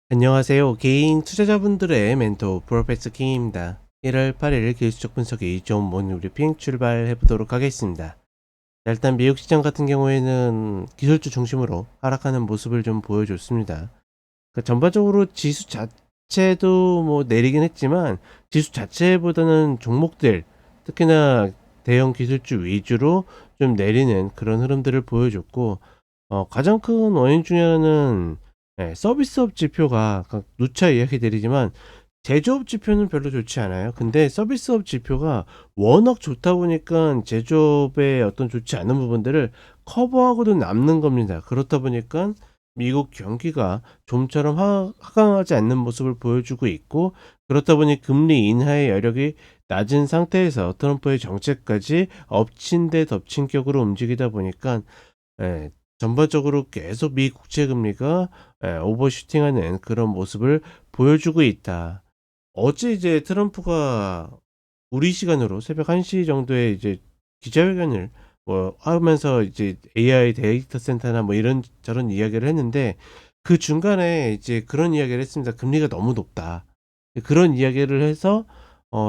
안녕하세요. 개인 투자자분들의 멘토 프로페서 킹입니다. 1월 8일 기술적 분석이 좀 모닝 브리핑 출발해 보도록 하겠습니다. 자, 일단 미국 시장 같은 경우에는 기술주 중심으로 하락하는 모습을 좀 보여줬습니다. 전반적으로 지수 자체도 뭐 내리긴 했지만 지수 자체보다는 종목들, 특히나 대형 기술주 위주로 좀 내리는 그런 흐름들을 보여줬고, 가장 큰 원인 중에 하나는 서비스업 지표가 누차 이야기 드리지만 제조업 지표는 별로 좋지 않아요. 근데 서비스업 지표가 워낙 좋다 보니까 제조업의 어떤 좋지 않은 부분들을 커버하고도 남는 겁니다. 그렇다 보니까 미국 경기가 좀처럼 하강하지 않는 모습을 보여주고 있고, 그렇다 보니 금리 인하의 여력이 낮은 상태에서 트럼프의 정책까지 엎친 데 덮친 격으로 움직이다 보니까 예, 전반적으로 계속 미 국채 금리가 오버슈팅하는 그런 모습을 보여주고 있다. 어제 이제 트럼프가 우리 시간으로 새벽 1시 정도에 이제 기자회견을 뭐 하면서 이제 AI 데이터 센터나 뭐 이런저런 이야기를 했는데, 그 중간에 이제 그런 이야기를 했습니다. 금리가 너무 높다. 그런 이야기를 해서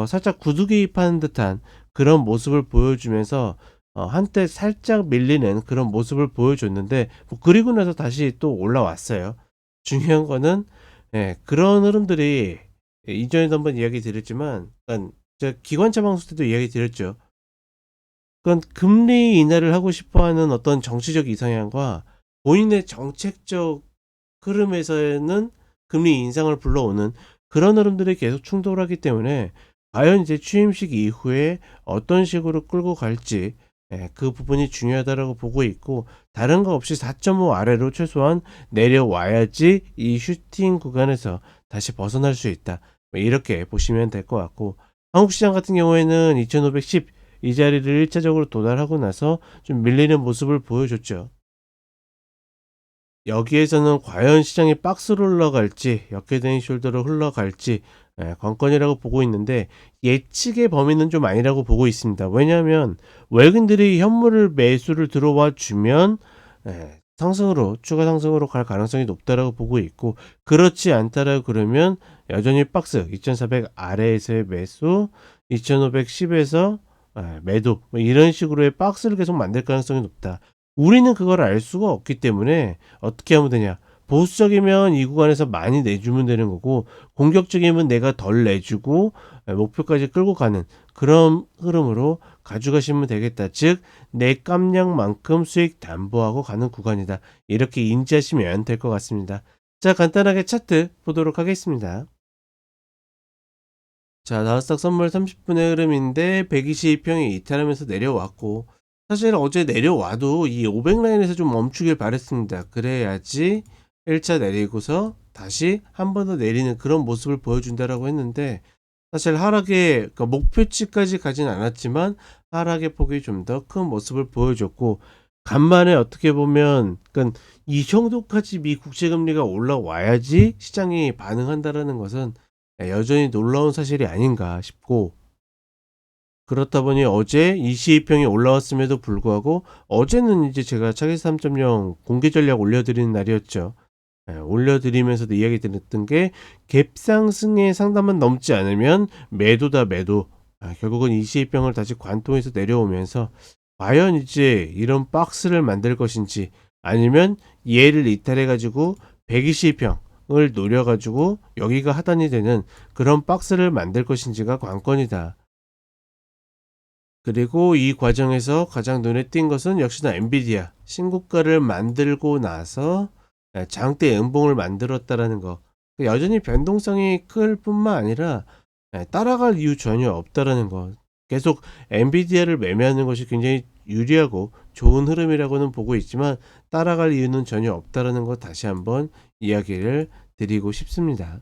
살짝 구두 개입하는 듯한 그런 모습을 보여주면서 한때 살짝 밀리는 그런 모습을 보여줬는데, 뭐 그리고 나서 다시 또 올라왔어요. 중요한 거는 그런 흐름들이 이전에도 한번 이야기 드렸지만, 그러니까 제가 기관차 방송 때도 이야기 드렸죠. 그러니까 금리 인하를 하고 싶어하는 어떤 정치적 이상향과 본인의 정책적 흐름에서는 금리 인상을 불러오는 그런 흐름들이 계속 충돌하기 때문에, 과연 이제 취임식 이후에 어떤 식으로 끌고 갈지, 그 부분이 중요하다라고 보고 있고, 다른 거 없이 4.5 아래로 최소한 내려와야지 이 슈팅 구간에서 다시 벗어날 수 있다. 뭐 이렇게 보시면 될 것 같고, 한국 시장 같은 경우에는 2510 이 자리를 1차적으로 도달하고 나서 좀 밀리는 모습을 보여줬죠. 여기에서는 과연 시장이 박스로 흘러갈지 역회된 숄더로 흘러갈지 관건이라고 보고 있는데, 예측의 범위는 좀 아니라고 보고 있습니다. 왜냐하면 외국인들이 현물을 매수를 들어와 주면 상승으로, 추가 상승으로 갈 가능성이 높다라고 보고 있고, 그렇지 않다라고 그러면 여전히 박스 2400 아래에서의 매수, 2510에서 매도, 뭐 이런 식으로의 박스를 계속 만들 가능성이 높다. 우리는 그걸 알 수가 없기 때문에 어떻게 하면 되냐? 보수적이면 이 구간에서 많이 내주면 되는 거고, 공격적이면 내가 덜 내주고 목표까지 끌고 가는 그런 흐름으로 가져가시면 되겠다. 즉, 내 깜냥만큼 수익 담보하고 가는 구간이다. 이렇게 인지하시면 될 것 같습니다. 자, 간단하게 차트 보도록 하겠습니다. 자, 나스닥 선물 30분의 흐름인데 120평이 이탈하면서 내려왔고, 사실 어제 내려와도 이 500 라인에서 좀 멈추길 바랬습니다. 그래야지 1차 내리고서 다시 한 번 더 내리는 그런 모습을 보여준다라고 했는데, 사실 하락의 목표치까지 가진 않았지만 하락의 폭이 좀 더 큰 모습을 보여줬고, 간만에 어떻게 보면 이 정도까지 미 국채 금리가 올라와야지 시장이 반응한다라는 것은 여전히 놀라운 사실이 아닌가 싶고, 그렇다 보니 어제 22평이 올라왔음에도 불구하고, 어제는 이제 제가 차기 3.0 공개 전략 올려드리는 날이었죠. 올려드리면서도 이야기 드렸던 게, 갭상승의 상단만 넘지 않으면 매도다 매도. 결국은 22평을 다시 관통해서 내려오면서 과연 이제 이런 박스를 만들 것인지, 아니면 얘를 이탈해 가지고 122평을 노려 가지고 여기가 하단이 되는 그런 박스를 만들 것인지가 관건이다. 그리고 이 과정에서 가장 눈에 띈 것은 역시나 엔비디아 신고가를 만들고 나서 장대 음봉을 만들었다라는 거. 여전히 변동성이 클 뿐만 아니라 따라갈 이유 전혀 없다라는 거. 계속 엔비디아를 매매하는 것이 굉장히 유리하고 좋은 흐름이라고는 보고 있지만, 따라갈 이유는 전혀 없다라는 거 다시 한번 이야기를 드리고 싶습니다.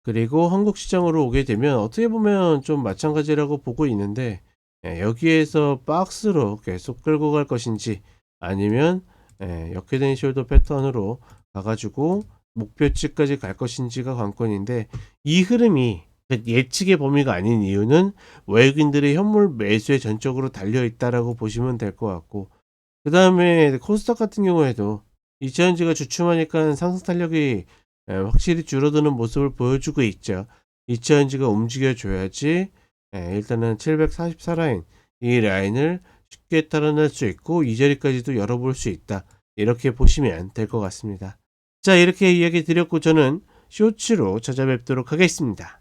그리고 한국 시장으로 오게 되면 어떻게 보면 좀 마찬가지라고 보고 있는데, 여기에서 박스로 계속 끌고 갈 것인지, 아니면 역회된 숄더 패턴으로 가가지고 목표치까지 갈 것인지가 관건인데, 이 흐름이 예측의 범위가 아닌 이유는 외국인들의 현물 매수에 전적으로 달려 있다라고 보시면 될 것 같고, 그 다음에 코스닥 같은 경우에도 이차전지가 주춤하니까 상승 탄력이 확실히 줄어드는 모습을 보여주고 있죠. 2차전지가 움직여줘야지 일단은 744라인 이 라인을 쉽게 탈환할 수 있고 이 자리까지도 열어볼 수 있다. 이렇게 보시면 될 것 같습니다. 자, 이렇게 이야기 드렸고 저는 쇼츠로 찾아뵙도록 하겠습니다.